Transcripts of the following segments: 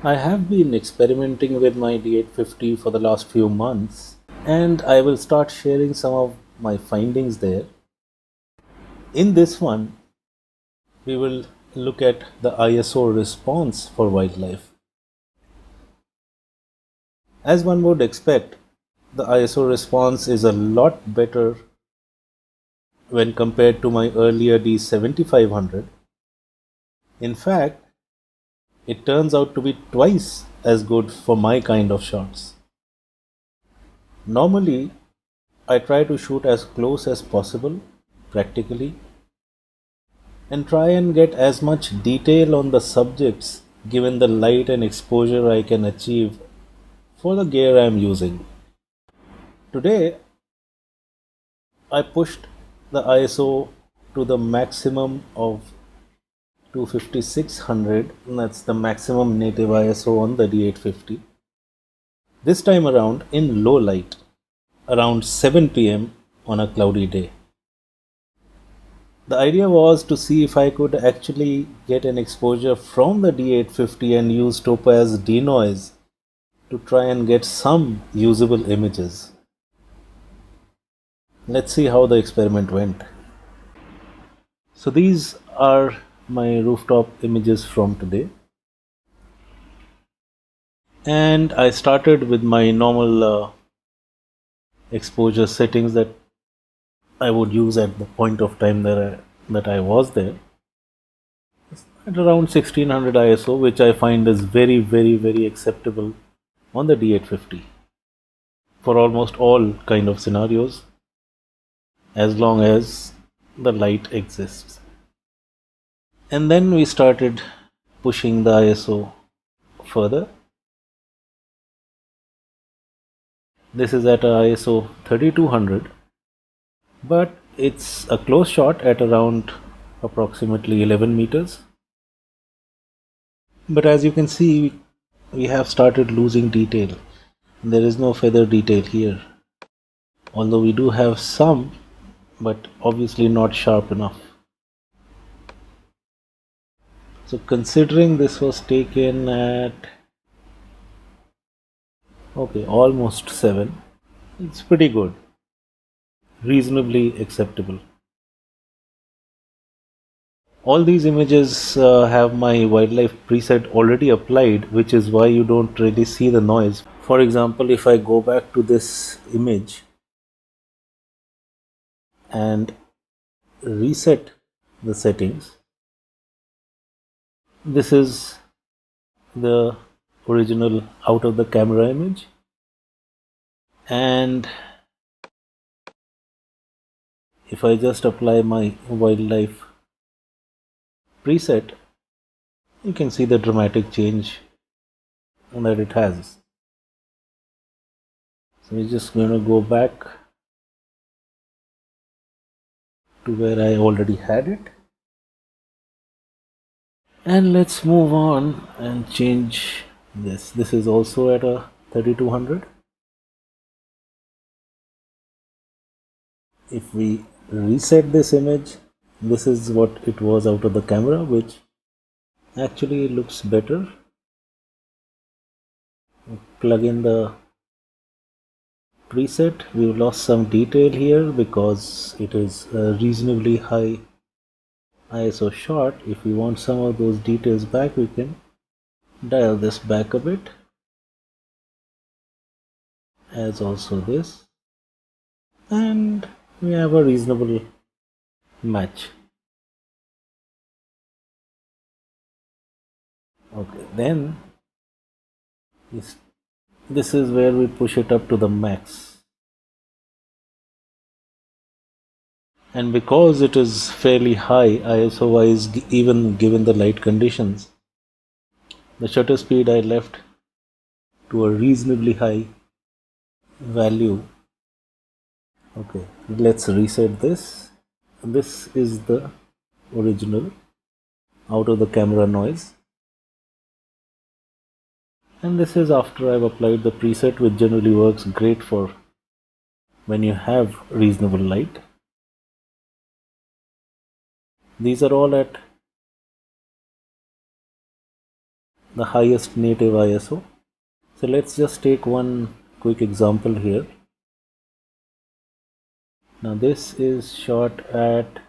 I have been experimenting with my D850 for the last few months, and I will start sharing some of my findings there. In this one, we will look at the ISO response for wildlife. As one would expect, the ISO response is a lot better when compared to my earlier D7500. In fact, it turns out to be twice as good for my kind of shots. Normally, I try to shoot as close as possible, practically, and try and get as much detail on the subjects given the light and exposure I can achieve for the gear I am using. Today, I pushed the ISO to the maximum of 25600, that's the maximum native ISO on the D850. This time around in low light, around 7 pm on a cloudy day. The idea was to see if I could actually get an exposure from the D850 and use Topaz DeNoise to try and get some usable images. Let's see how the experiment went. So these are my rooftop images from today. And I started with my normal exposure settings that I would use at the point of time that I was there. At around 1600 ISO, which I find is very acceptable on the D850 for almost all kind of scenarios, as long as the light exists. And then we started pushing the ISO further. This is at a ISO 3200, but it's a close shot at around approximately 11 meters. But as you can see, we have started losing detail. There is no feather detail here, although we do have some, but obviously not sharp enough. So considering this was taken at almost 7, it's pretty good, reasonably acceptable. All these images have my wildlife preset already applied, which is why you don't really see the noise. For example, if I go back to this image and reset the settings, this is the original out of the camera image, and if I just apply my wildlife preset, you can see the dramatic change that it has. So we're just going to go back to where I already had it, and let's move on and change this. This is also at a 3200. If we reset this image, this is what it was out of the camera, which actually looks better. Plug in the preset. We've lost some detail here because it is a reasonably high ISO shot. If we want some of those details back, we can dial this back a bit, as also this, and we have a reasonable match. Okay, then this is where we push it up to the max, and because it is fairly high ISO wise, even given the light conditions, the shutter speed I left to a reasonably high value. Okay, let's reset this. This is the original out of the camera noise, and this is after I've applied the preset, which generally works great for when you have reasonable light. These are all at the highest native ISO. So let's just take one quick example here. Now this is shot at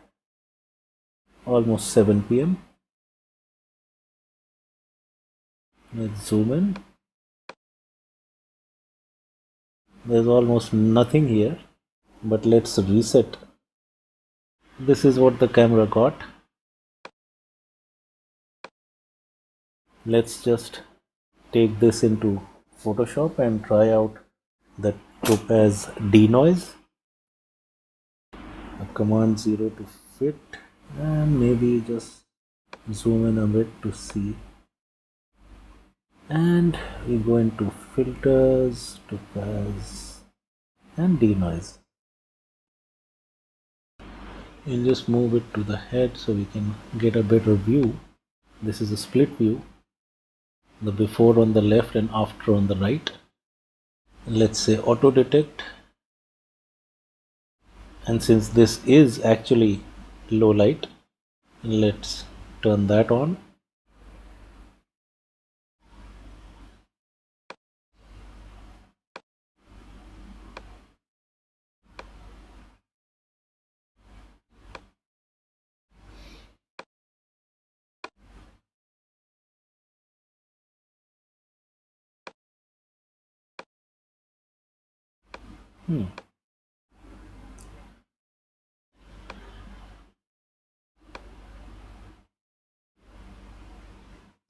almost 7 p.m. Let's zoom in. There's almost nothing here, but let's reset. This is what the camera got. Let's just take this into Photoshop and try out the Topaz DeNoise. A command 0 to fit, and maybe just zoom in a bit to see. And we go into filters, Topaz and DeNoise. We'll just move it to the head so we can get a better view. This is a split view, the before on the left and after on the right. Let's say auto detect, and since this is actually low light, let's turn that on.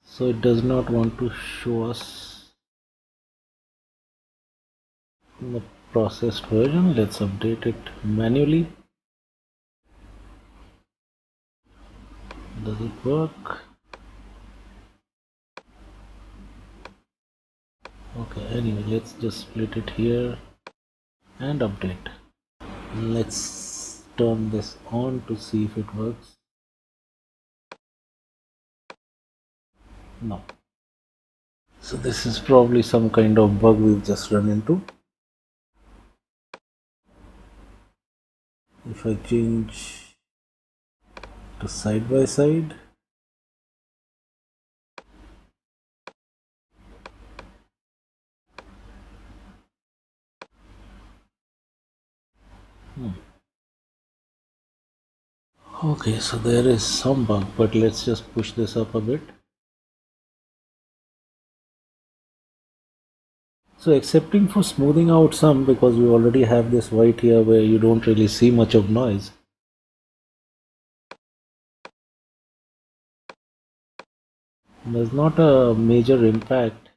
So it does not want to show us the processed version. Let's update it manually. Does it work? Okay, anyway, let's just split it here and update. Let's turn this on to see if it works. No. So this is probably some kind of bug we've just run into. If I change to side by side, okay, so there is some bug, but let's just push this up a bit. So excepting for smoothing out some, because we already have this white here where you don't really see much of noise. There's not a major impact.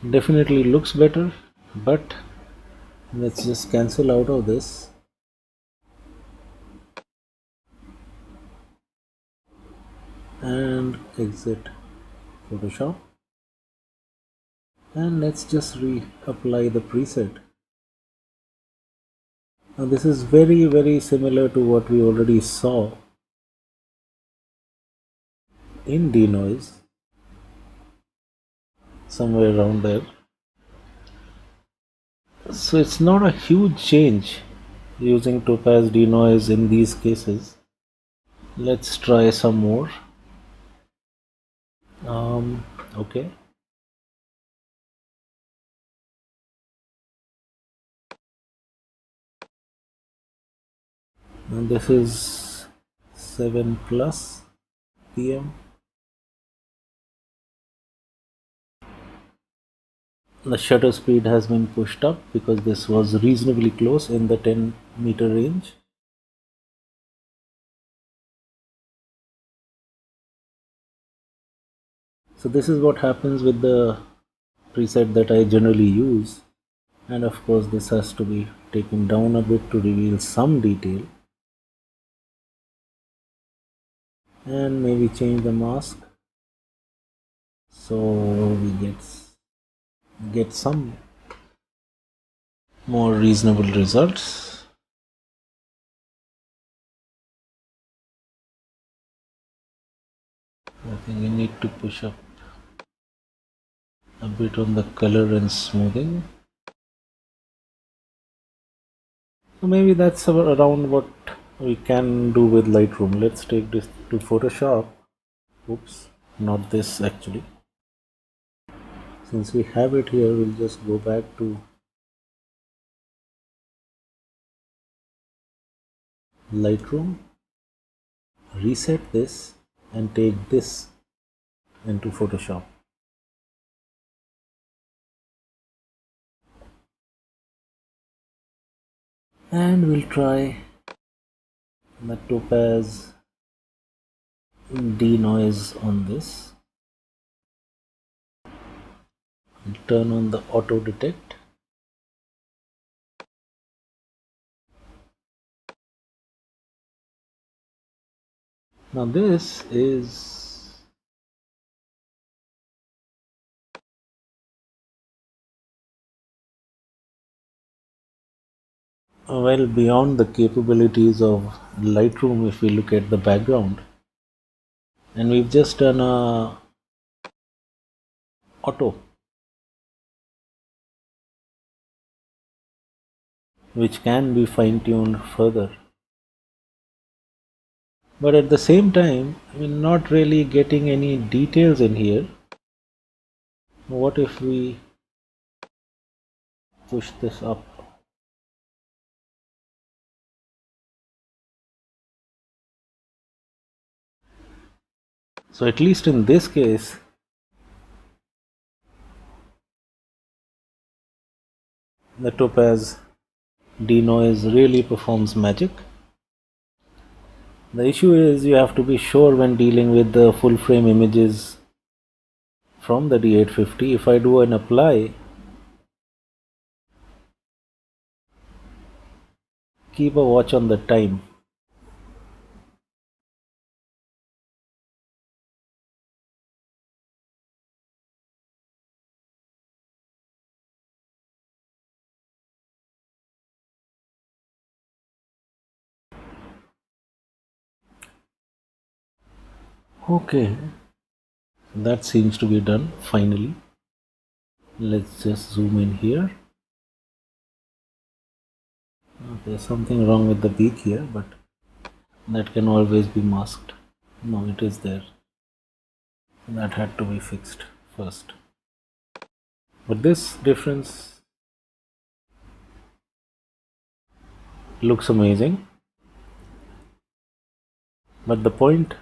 Definitely looks better, but let's just cancel out of this. And exit Photoshop, and let's just reapply the preset. Now this is very similar to what we already saw in DeNoise, somewhere around there. So it's not a huge change using Topaz DeNoise in these cases. Let's try some more. Okay. And this is 7 plus PM. The shutter speed has been pushed up because this was reasonably close in the 10-meter range. So this is what happens with the preset that I generally use, and of course this has to be taken down a bit to reveal some detail, and maybe change the mask so we get some more reasonable results. I think we need to push up a bit on the color and smoothing. So maybe that's around what we can do with Lightroom. Let's take this to Photoshop. Oops, not this actually. Since we have it here, we'll just go back to Lightroom, reset this, and take this into Photoshop. And we'll try the Topaz DeNoise on this. We'll turn on the auto detect. Now this is well beyond the capabilities of Lightroom if we look at the background. And we've just done a auto, which can be fine-tuned further. But at the same time, we're not really getting any details in here. What if we push this up? So at least in this case, the Topaz DeNoise really performs magic. The issue is you have to be sure when dealing with the full frame images from the D850. If I do an apply, keep a watch on the time. Okay, that seems to be done finally. Let's just zoom in here. There's something wrong with the beak here, but that can always be masked. No, it is there. That had to be fixed first. But this difference looks amazing. But the point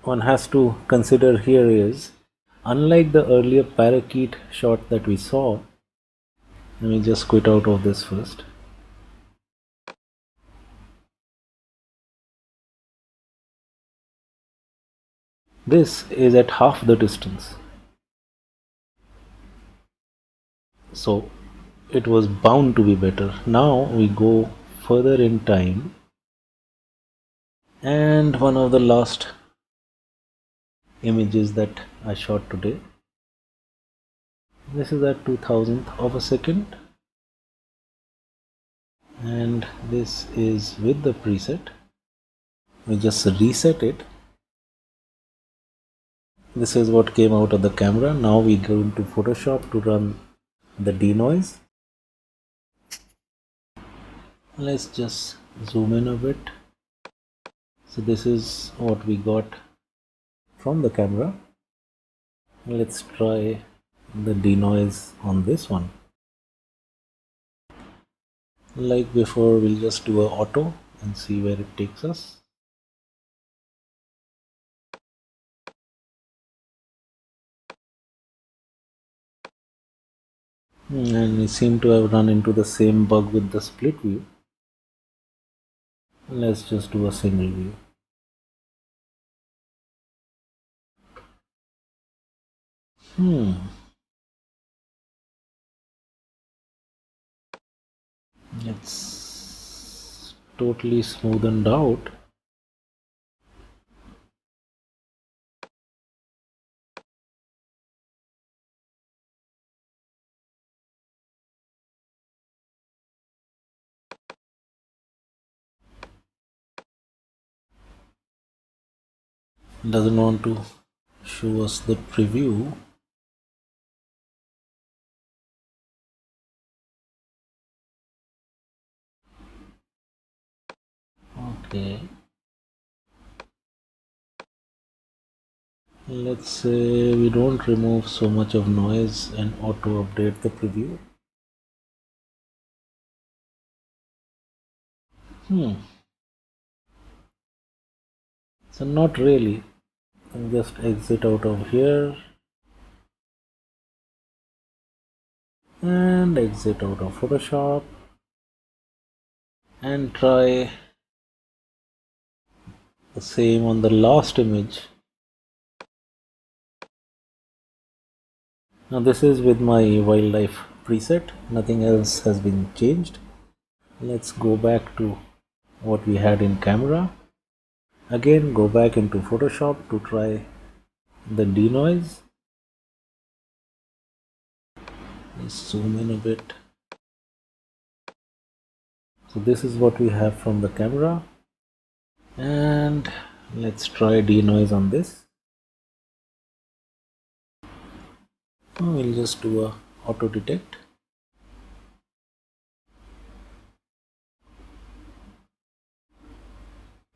one has to consider here is, unlike the earlier parakeet shot that we saw, let me just quit out of this first. This is at half the distance. So it was bound to be better. Now we go further in time, and one of the last images that I shot today. This is at 2000th of a second, and this is with the preset. We just reset it. This is what came out of the camera. Now we go into Photoshop to run the denoise. Let's just zoom in a bit. So this is what we got from the camera. Let's try the denoise on this one. Like before, we'll just do a auto and see where it takes us. And we seem to have run into the same bug with the split view. Let's just do a single view. It's totally smoothened out. Doesn't want to show us the preview. Okay. Let's say we don't remove so much of noise and auto update the preview. So not really. And just exit out of here and exit out of Photoshop and try the same on the last image. Now this is with my wildlife preset, nothing else has been changed. Let's go back to what we had in camera. Again, go back into Photoshop to try the denoise. Let's zoom in a bit. So this is what we have from the camera, and let's try denoise on this. We'll just do a auto detect.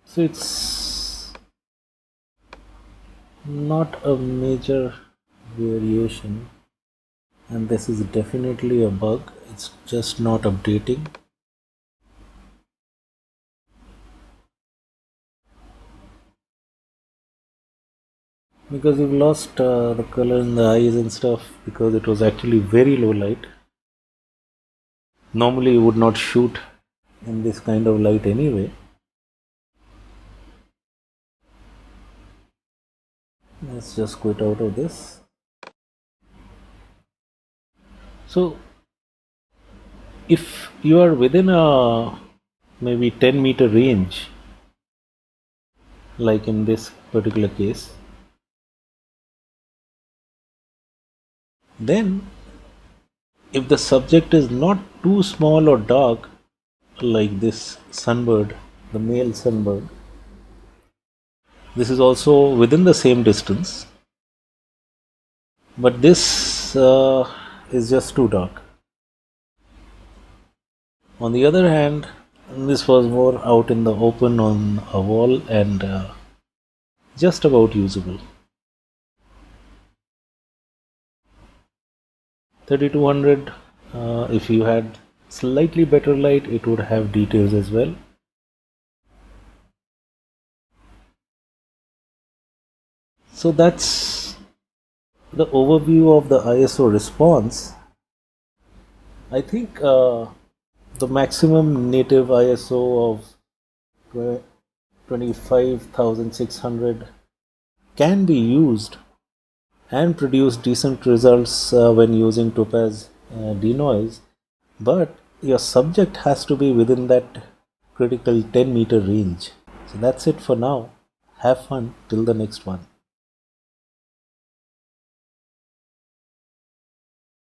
So it's not a major variation, and this is definitely a bug. It's just not updating. Because we've lost the color in the eyes and stuff, because it was actually very low light. Normally you would not shoot in this kind of light anyway. Let's just quit out of this. So if you are within a maybe 10-meter range, like in this particular case, then if the subject is not too small or dark, like this sunbird, the male sunbird, this is also within the same distance, but this is just too dark. On the other hand, this was more out in the open on a wall and just about usable. 3200, if you had slightly better light, it would have details as well. So that's the overview of the ISO response. I think the maximum native ISO of 25,600 can be used and produce decent results when using Topaz DeNoise, but your subject has to be within that critical 10-meter range. So that's it for now. Have fun till the next one.